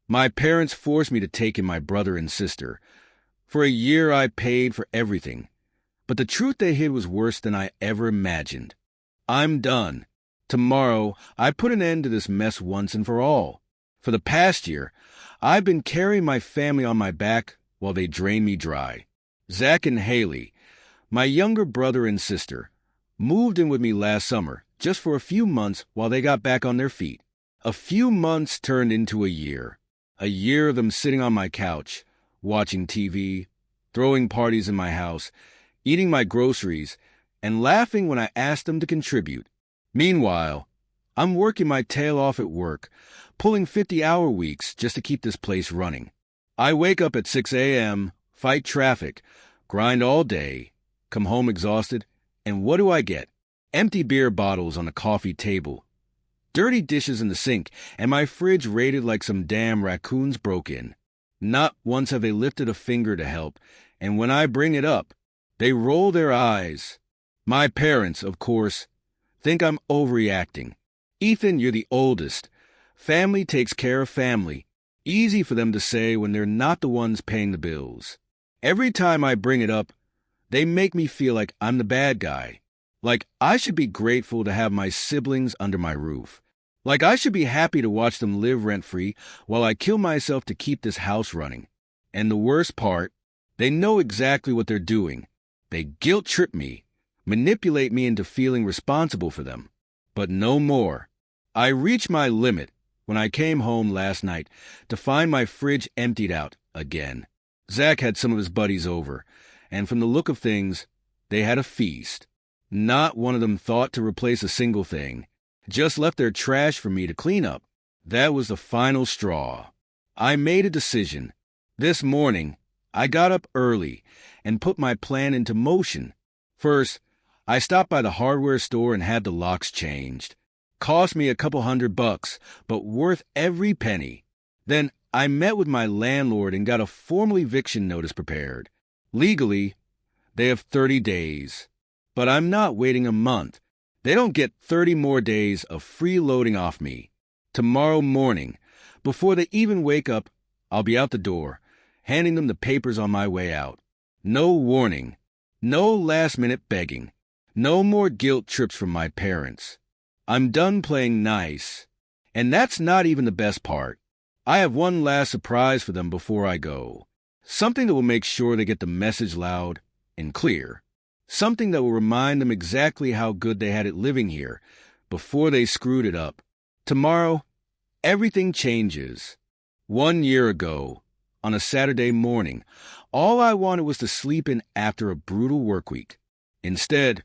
My parents forced me to take in my brother and sister. For a year I paid for everything. But the truth they hid was worse than I ever imagined. I'm done. Tomorrow, I put an end to this mess once and for all. For the past year, I've been carrying my family on my back while they drain me dry. Zach and Haley, my younger brother and sister, moved in with me last summer, just for a few months while they got back on their feet. A few months turned into a year. A year of them sitting on my couch, watching TV, throwing parties in my house, eating my groceries, and laughing when I asked them to contribute. Meanwhile, I'm working my tail off at work, pulling 50-hour weeks just to keep this place running. I wake up at 6 a.m., fight traffic, grind all day, come home exhausted, and what do I get? Empty beer bottles on the coffee table, dirty dishes in the sink, and my fridge raided like some damn raccoons broke in. Not once have they lifted a finger to help, and when I bring it up, they roll their eyes. My parents, of course, think I'm overreacting. Ethan, you're the oldest. Family takes care of family. Easy for them to say when they're not the ones paying the bills. Every time I bring it up, they make me feel like I'm the bad guy. Like I should be grateful to have my siblings under my roof. Like I should be happy to watch them live rent-free while I kill myself to keep this house running. And the worst part, they know exactly what they're doing. They guilt-trip me, manipulate me into feeling responsible for them. But no more. I reached my limit when I came home last night to find my fridge emptied out again. Zach had some of his buddies over, and from the look of things, they had a feast. Not one of them thought to replace a single thing. Just left their trash for me to clean up. That was the final straw. I made a decision. This morning, I got up early and put my plan into motion. First, I stopped by the hardware store and had the locks changed. Cost me a couple $100, but worth every penny. Then I met with my landlord and got a formal eviction notice prepared. Legally, they have 30 days. But I'm not waiting a month. They don't get 30 more days of freeloading off me. Tomorrow morning, before they even wake up, I'll be out the door, handing them the papers on my way out. No warning. No last-minute begging. No more guilt trips from my parents. I'm done playing nice. And that's not even the best part. I have one last surprise for them before I go. Something that will make sure they get the message loud and clear. Something that will remind them exactly how good they had it living here before they screwed it up. Tomorrow, everything changes. 1 year ago, on a Saturday morning, all I wanted was to sleep in after a brutal work week. Instead,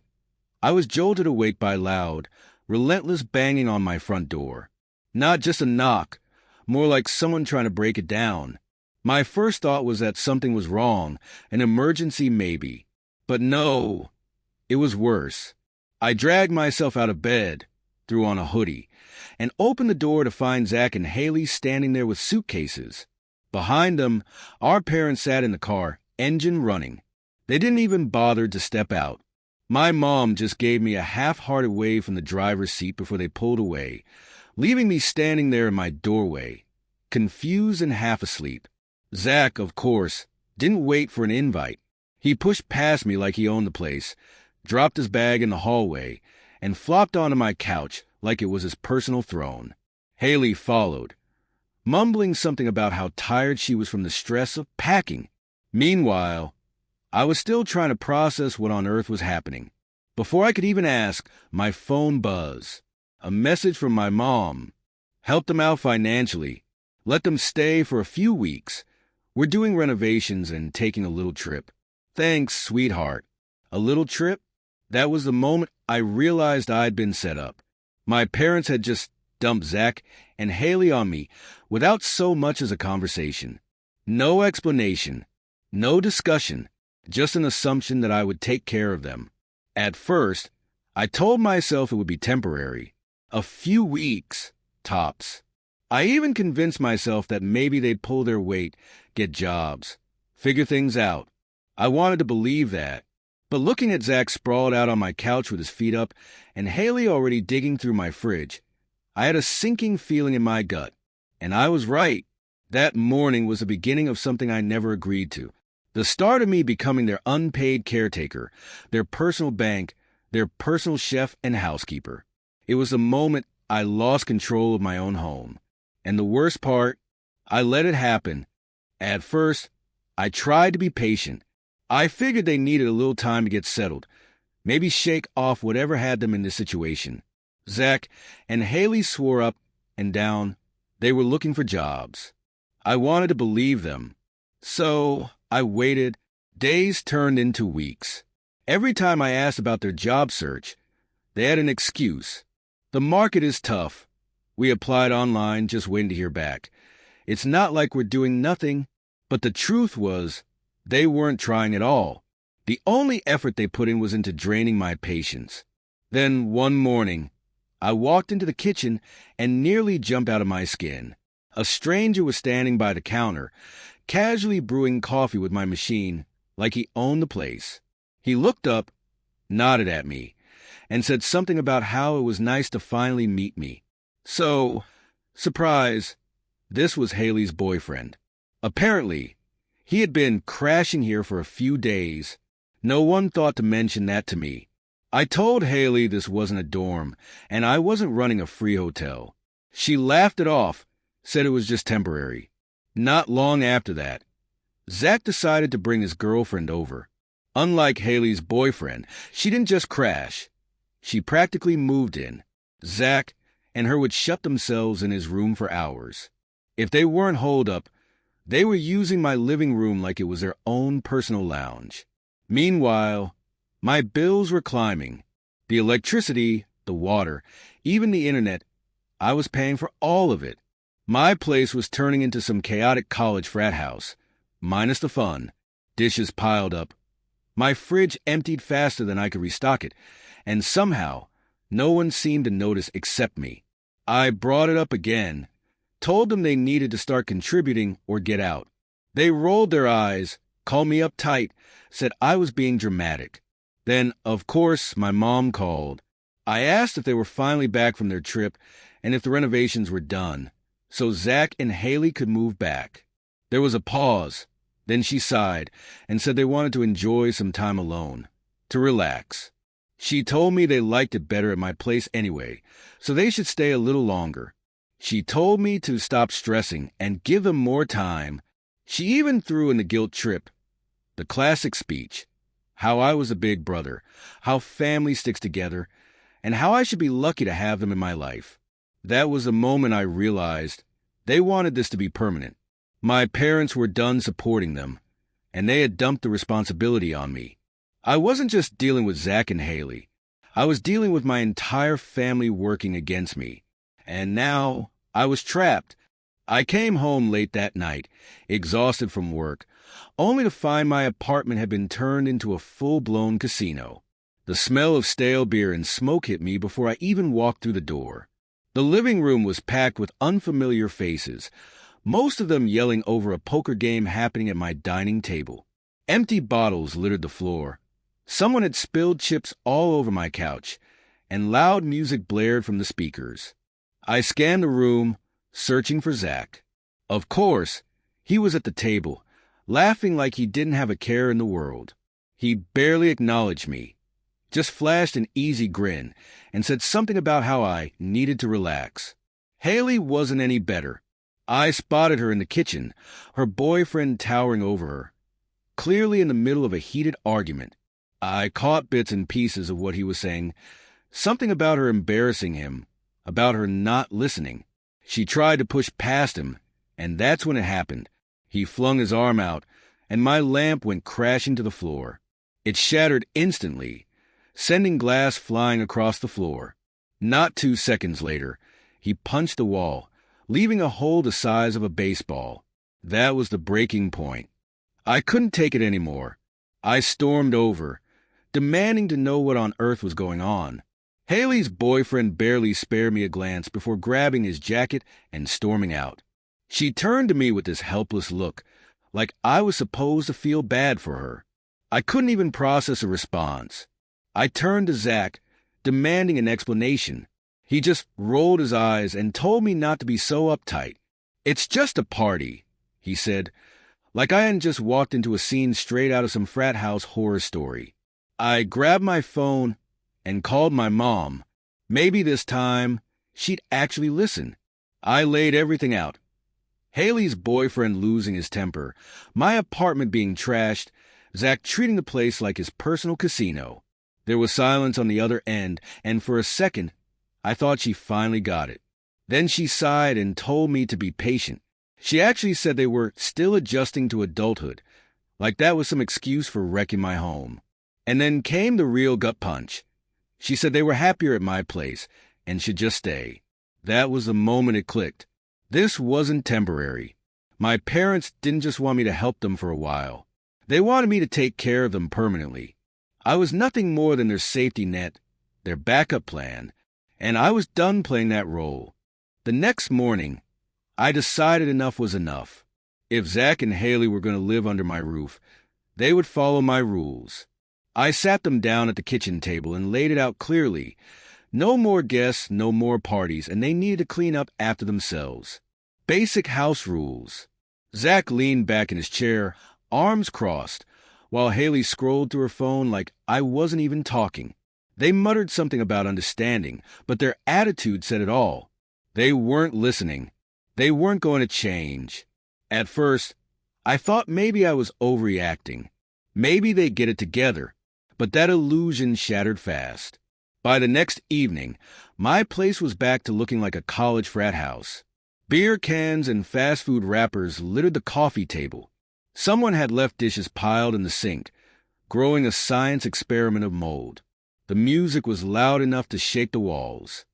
I was jolted awake by loud, relentless banging on my front door. Not just a knock, more like someone trying to break it down. My first thought was that something was wrong, an emergency maybe. But no, it was worse. I dragged myself out of bed, threw on a hoodie, and opened the door to find Zach and Haley standing there with suitcases. Behind them, our parents sat in the car, engine running. They didn't even bother to step out. My mom just gave me a half-hearted wave from the driver's seat before they pulled away, leaving me standing there in my doorway, confused and half asleep. Zach, of course, didn't wait for an invite. He pushed past me like he owned the place, dropped his bag in the hallway, and flopped onto my couch like it was his personal throne. Haley followed, mumbling something about how tired she was from the stress of packing. Meanwhile, I was still trying to process what on earth was happening. Before I could even ask, my phone buzzed. A message from my mom. Helped them out financially. Let them stay for a few weeks. We're doing renovations and taking a little trip. Thanks, sweetheart. A little trip? That was the moment I realized I'd been set up. My parents had just dumped Zach and Haley on me without so much as a conversation. No explanation. No discussion. Just an assumption that I would take care of them. At first, I told myself it would be temporary. A few weeks, tops. I even convinced myself that maybe they'd pull their weight, get jobs, figure things out. I wanted to believe that. But looking at Zach sprawled out on my couch with his feet up and Haley already digging through my fridge, I had a sinking feeling in my gut. And I was right. That morning was the beginning of something I never agreed to. The start of me becoming their unpaid caretaker, their personal bank, their personal chef and housekeeper. It was the moment I lost control of my own home. And the worst part, I let it happen. At first, I tried to be patient. I figured they needed a little time to get settled, maybe shake off whatever had them in this situation. Zach and Haley swore up and down they were looking for jobs. I wanted to believe them. So I waited. Days turned into weeks. Every time I asked about their job search, they had an excuse. The market is tough. We applied online, just waiting to hear back. It's not like we're doing nothing. But the truth was, they weren't trying at all. The only effort they put in was into draining my patience. Then one morning, I walked into the kitchen and nearly jumped out of my skin. A stranger was standing by the counter, casually brewing coffee with my machine, like he owned the place. He looked up, nodded at me, and said something about how it was nice to finally meet me. So, surprise, this was Haley's boyfriend. Apparently, he had been crashing here for a few days. No one thought to mention that to me. I told Haley this wasn't a dorm, and I wasn't running a free hotel. She laughed it off, said it was just temporary. Not long after that, Zach decided to bring his girlfriend over. Unlike Haley's boyfriend, she didn't just crash. She practically moved in. Zach and her would shut themselves in his room for hours. If they weren't holed up, they were using my living room like it was their own personal lounge. Meanwhile, my bills were climbing. The electricity, the water, even the internet, I was paying for all of it. My place was turning into some chaotic college frat house, minus the fun. Dishes piled up. My fridge emptied faster than I could restock it, and somehow, no one seemed to notice except me. I brought it up again, told them they needed to start contributing or get out. They rolled their eyes, called me uptight, said I was being dramatic. Then, of course, my mom called. I asked if they were finally back from their trip and if the renovations were done, so Zach and Haley could move back. There was a pause. Then she sighed and said they wanted to enjoy some time alone, to relax. She told me they liked it better at my place anyway, so they should stay a little longer. She told me to stop stressing and give them more time. She even threw in the guilt trip, the classic speech, how I was a big brother, how family sticks together, and how I should be lucky to have them in my life. That was the moment I realized they wanted this to be permanent. My parents were done supporting them, and they had dumped the responsibility on me. I wasn't just dealing with Zach and Haley. I was dealing with my entire family working against me. And now I was trapped. I came home late that night, exhausted from work, only to find my apartment had been turned into a full-blown casino. The smell of stale beer and smoke hit me before I even walked through the door. The living room was packed with unfamiliar faces, most of them yelling over a poker game happening at my dining table. Empty bottles littered the floor. Someone had spilled chips all over my couch, and loud music blared from the speakers. I scanned the room, searching for Zach. Of course, he was at the table, laughing like he didn't have a care in the world. He barely acknowledged me, just flashed an easy grin, and said something about how I needed to relax. Haley wasn't any better. I spotted her in the kitchen, her boyfriend towering over her, clearly in the middle of a heated argument. I caught bits and pieces of what he was saying, something about her embarrassing him, about her not listening. She tried to push past him, and that's when it happened. He flung his arm out, and my lamp went crashing to the floor. It shattered instantly, sending glass flying across the floor. Not 2 seconds later, he punched the wall, leaving a hole the size of a baseball. That was the breaking point. I couldn't take it anymore. I stormed over, demanding to know what on earth was going on. Haley's boyfriend barely spared me a glance before grabbing his jacket and storming out. She turned to me with this helpless look, like I was supposed to feel bad for her. I couldn't even process a response. I turned to Zach, demanding an explanation. He just rolled his eyes and told me not to be so uptight. It's just a party. he said, like I hadn't just walked into a scene straight out of some frat house horror story. I grabbed my phone and called my mom. Maybe this time she'd actually listen. I laid everything out. Haley's boyfriend losing his temper, my apartment being trashed, Zach treating the place like his personal casino. There was silence on the other end, and for a second, I thought she finally got it. Then she sighed and told me to be patient. She actually said they were still adjusting to adulthood, like that was some excuse for wrecking my home. And then came the real gut punch. She said they were happier at my place and should just stay. That was the moment it clicked. This wasn't temporary. My parents didn't just want me to help them for a while. They wanted me to take care of them permanently. I was nothing more than their safety net, their backup plan, and I was done playing that role. The next morning, I decided enough was enough. If Zach and Haley were going to live under my roof, they would follow my rules. I sat them down at the kitchen table and laid it out clearly. No more guests, no more parties, and they needed to clean up after themselves. Basic house rules. Zach leaned back in his chair, arms crossed, while Haley scrolled through her phone like I wasn't even talking. They muttered something about understanding, but their attitude said it all. They weren't listening. They weren't going to change. At first, I thought maybe I was overreacting. Maybe they'd get it together, but that illusion shattered fast. By the next evening, my place was back to looking like a college frat house. Beer cans and fast food wrappers littered the coffee table. Someone had left dishes piled in the sink, growing a science experiment of mold. The music was loud enough to shake the walls.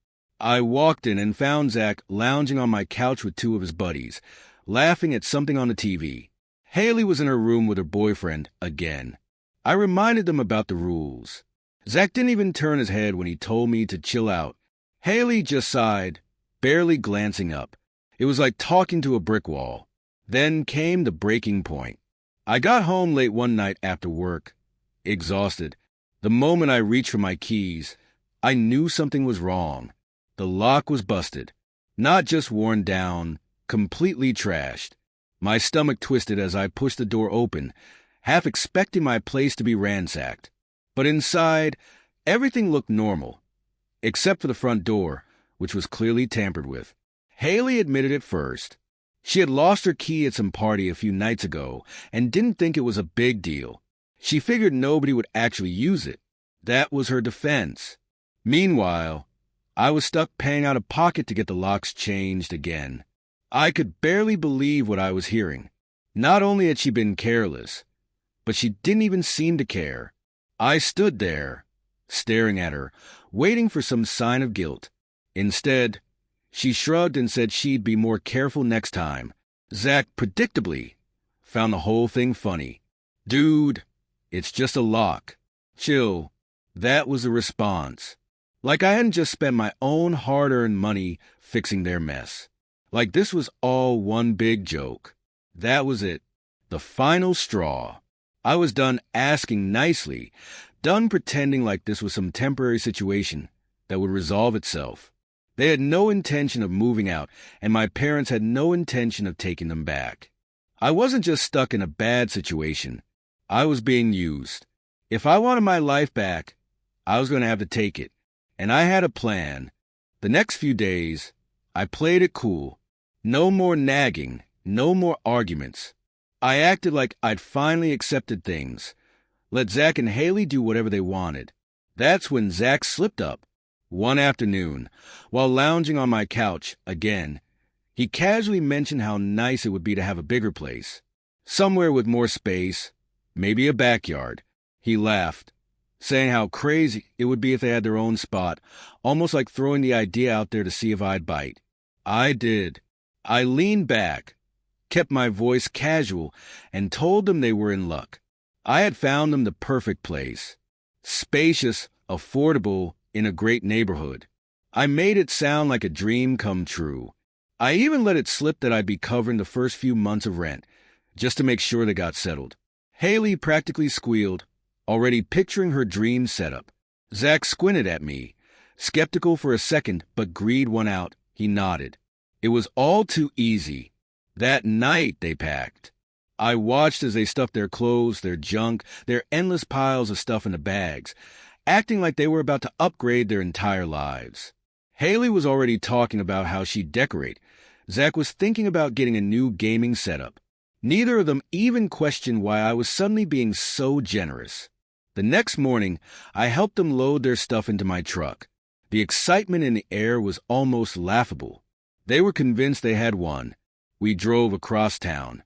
I walked in and found Zach lounging on my couch with two of his buddies, laughing at something on the TV. Haley was in her room with her boyfriend again. I reminded them about the rules. Zach didn't even turn his head when he told me to chill out. Haley just sighed, barely glancing up. It was like talking to a brick wall. Then came the breaking point. I got home late one night after work, exhausted. The moment I reached for my keys, I knew something was wrong. The lock was busted. Not just worn down, completely trashed. My stomach twisted as I pushed the door open, half expecting my place to be ransacked. But inside, everything looked normal, except for the front door, which was clearly tampered with. Haley admitted it first. She had lost her key at some party a few nights ago and didn't think it was a big deal. She figured nobody would actually use it. That was her defense. Meanwhile, I was stuck paying out of pocket to get the locks changed again. I could barely believe what I was hearing. Not only had she been careless, but she didn't even seem to care. I stood there, staring at her, waiting for some sign of guilt. Instead, she shrugged and said she'd be more careful next time. Zach, predictably, found the whole thing funny. Dude, it's just a lock. Chill. That was the response. Like I hadn't just spent my own hard-earned money fixing their mess. Like this was all one big joke. That was it. The final straw. I was done asking nicely, done pretending like this was some temporary situation that would resolve itself. They had no intention of moving out, and my parents had no intention of taking them back. I wasn't just stuck in a bad situation. I was being used. If I wanted my life back, I was going to have to take it. And I had a plan. The next few days, I played it cool. No more nagging, no more arguments. I acted like I'd finally accepted things. Let Zach and Haley do whatever they wanted. That's when Zach slipped up. One afternoon, while lounging on my couch again, he casually mentioned how nice it would be to have a bigger place. Somewhere with more space, maybe a backyard. He laughed, saying how crazy it would be if they had their own spot, almost like throwing the idea out there to see if I'd bite. I did. I leaned back, kept my voice casual, and told them they were in luck. I had found them the perfect place. Spacious, affordable, in a great neighborhood. I made it sound like a dream come true. I even let it slip that I'd be covering the first few months of rent, just to make sure they got settled. Haley practically squealed, already picturing her dream setup. Zach squinted at me, skeptical for a second, but greed won out. He nodded. It was all too easy. That night they packed. I watched as they stuffed their clothes, their junk, their endless piles of stuff into bags, acting like they were about to upgrade their entire lives. Haley was already talking about how she'd decorate. Zach was thinking about getting a new gaming setup. Neither of them even questioned why I was suddenly being so generous. The next morning, I helped them load their stuff into my truck. The excitement in the air was almost laughable. They were convinced they had won. We drove across town.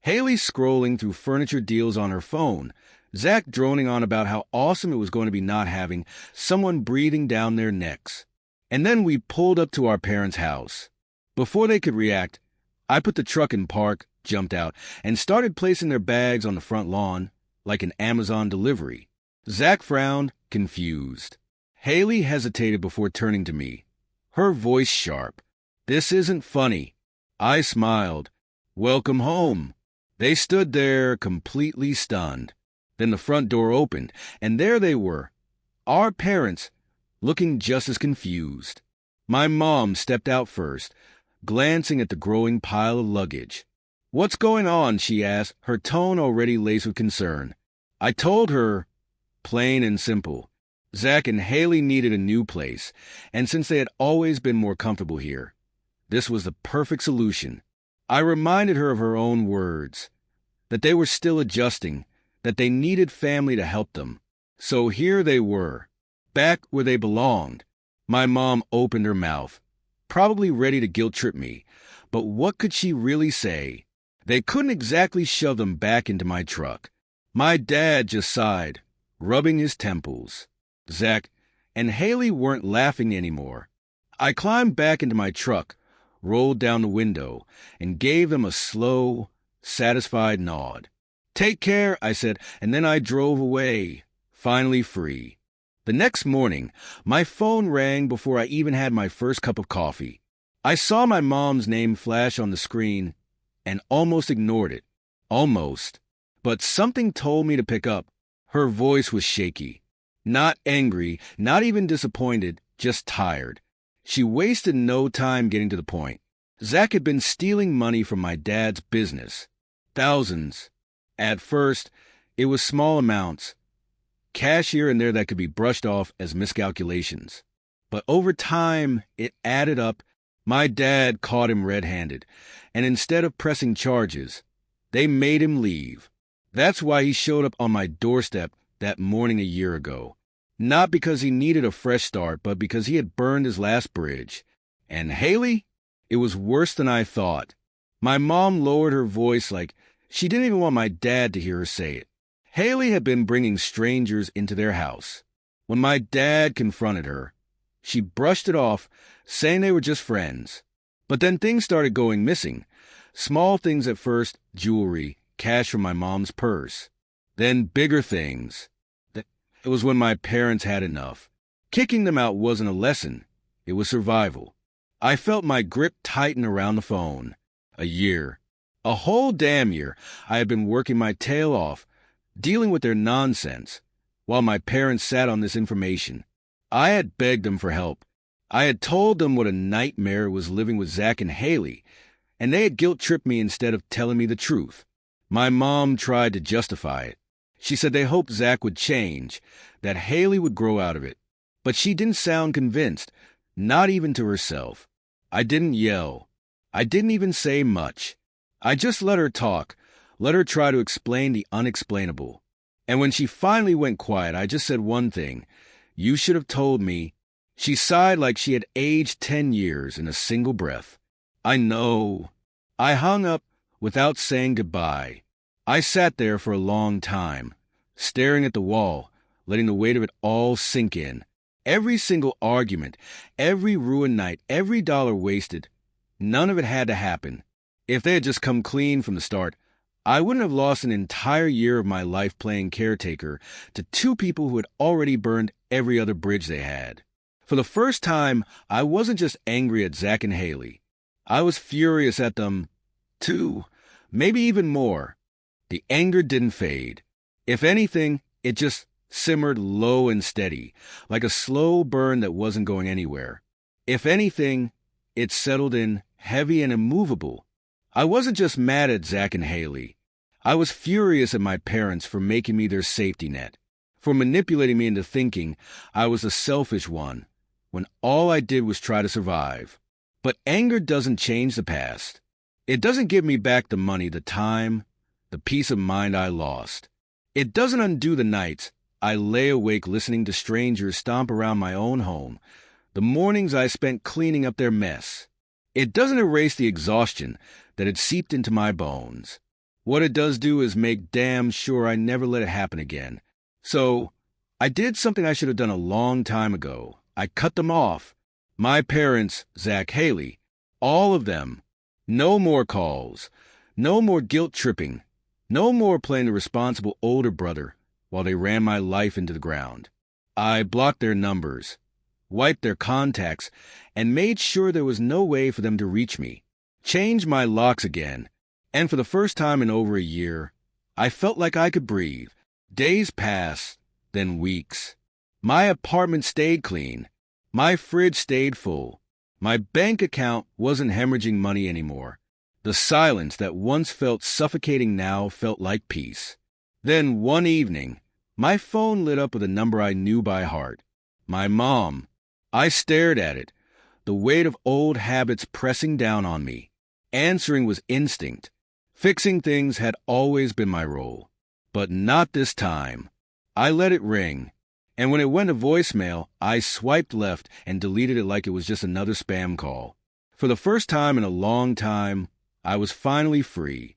Haley scrolling through furniture deals on her phone, Zach droning on about how awesome it was going to be not having someone breathing down their necks. And then we pulled up to our parents' house. Before they could react, I put the truck in park, jumped out, and started placing their bags on the front lawn, like an Amazon delivery. Zach frowned, confused. Haley hesitated before turning to me, her voice sharp. "This isn't funny." I smiled. "Welcome home." They stood there, completely stunned. Then the front door opened, and there they were, our parents, looking just as confused. My mom stepped out first, glancing at the growing pile of luggage. "What's going on?" she asked, her tone already laced with concern. I told her, plain and simple, Zach and Haley needed a new place, and since they had always been more comfortable here, this was the perfect solution. I reminded her of her own words, that they were still adjusting, that they needed family to help them. So here they were, back where they belonged. My mom opened her mouth, probably ready to guilt-trip me, but what could she really say? They couldn't exactly shove them back into my truck. My dad just sighed, rubbing his temples. Zach and Haley weren't laughing anymore. I climbed back into my truck, rolled down the window, and gave them a slow, satisfied nod. "Take care," I said, and then I drove away, finally free. The next morning, my phone rang before I even had my first cup of coffee. I saw my mom's name flash on the screen and almost ignored it. Almost. But something told me to pick up. Her voice was shaky. Not angry, not even disappointed, just tired. She wasted no time getting to the point. Zach had been stealing money from my dad's business. Thousands. At first, it was small amounts. Cash here and there that could be brushed off as miscalculations. But over time, it added up. My dad caught him red-handed, and instead of pressing charges, they made him leave. That's why he showed up on my doorstep that morning a year ago. Not because he needed a fresh start, but because he had burned his last bridge. And Haley? It was worse than I thought. My mom lowered her voice like she didn't even want my dad to hear her say it. Haley had been bringing strangers into their house. When my dad confronted her, she brushed it off, saying they were just friends. But then things started going missing. Small things at first, jewelry, cash from my mom's purse. Then bigger things. It was when my parents had enough. Kicking them out wasn't a lesson. It was survival. I felt my grip tighten around the phone. A year. A whole damn year I had been working my tail off, dealing with their nonsense, while my parents sat on this information. I had begged them for help. I had told them what a nightmare was living with Zach and Haley, and they had guilt-tripped me instead of telling me the truth. My mom tried to justify it. She said they hoped Zach would change, that Haley would grow out of it. But she didn't sound convinced, not even to herself. I didn't yell. I didn't even say much. I just let her talk, let her try to explain the unexplainable. And when she finally went quiet, I just said one thing. "You should have told me." She sighed like she had aged 10 years in a single breath. "I know." I hung up without saying goodbye. I sat there for a long time, staring at the wall, letting the weight of it all sink in. Every single argument, every ruined night, every dollar wasted, none of it had to happen. If they had just come clean from the start, I wouldn't have lost an entire year of my life playing caretaker to two people who had already burned every other bridge they had. For the first time, I wasn't just angry at Zach and Haley. I was furious at them, too, maybe even more. The anger didn't fade. If anything, it just simmered low and steady, like a slow burn that wasn't going anywhere. If anything, it settled in, heavy and immovable. I wasn't just mad at Zach and Haley. I was furious at my parents for making me their safety net, for manipulating me into thinking I was the selfish one, when all I did was try to survive. But anger doesn't change the past. It doesn't give me back the money, the time, the peace of mind I lost. It doesn't undo the nights I lay awake listening to strangers stomp around my own home, the mornings I spent cleaning up their mess. It doesn't erase the exhaustion that had seeped into my bones. What it does do is make damn sure I never let it happen again. So, I did something I should have done a long time ago. I cut them off. My parents, Zach, Haley, all of them. No more calls. No more guilt tripping. No more playing the responsible older brother while they ran my life into the ground. I blocked their numbers, wiped their contacts, and made sure there was no way for them to reach me. Changed my locks again, and for the first time in over a year, I felt like I could breathe. Days passed, then weeks. My apartment stayed clean. My fridge stayed full. My bank account wasn't hemorrhaging money anymore. The silence that once felt suffocating now felt like peace. Then one evening, my phone lit up with a number I knew by heart. My mom. I stared at it, the weight of old habits pressing down on me. Answering was instinct. Fixing things had always been my role. But not this time. I let it ring, and when it went to voicemail, I swiped left and deleted it like it was just another spam call. For the first time in a long time, I was finally free.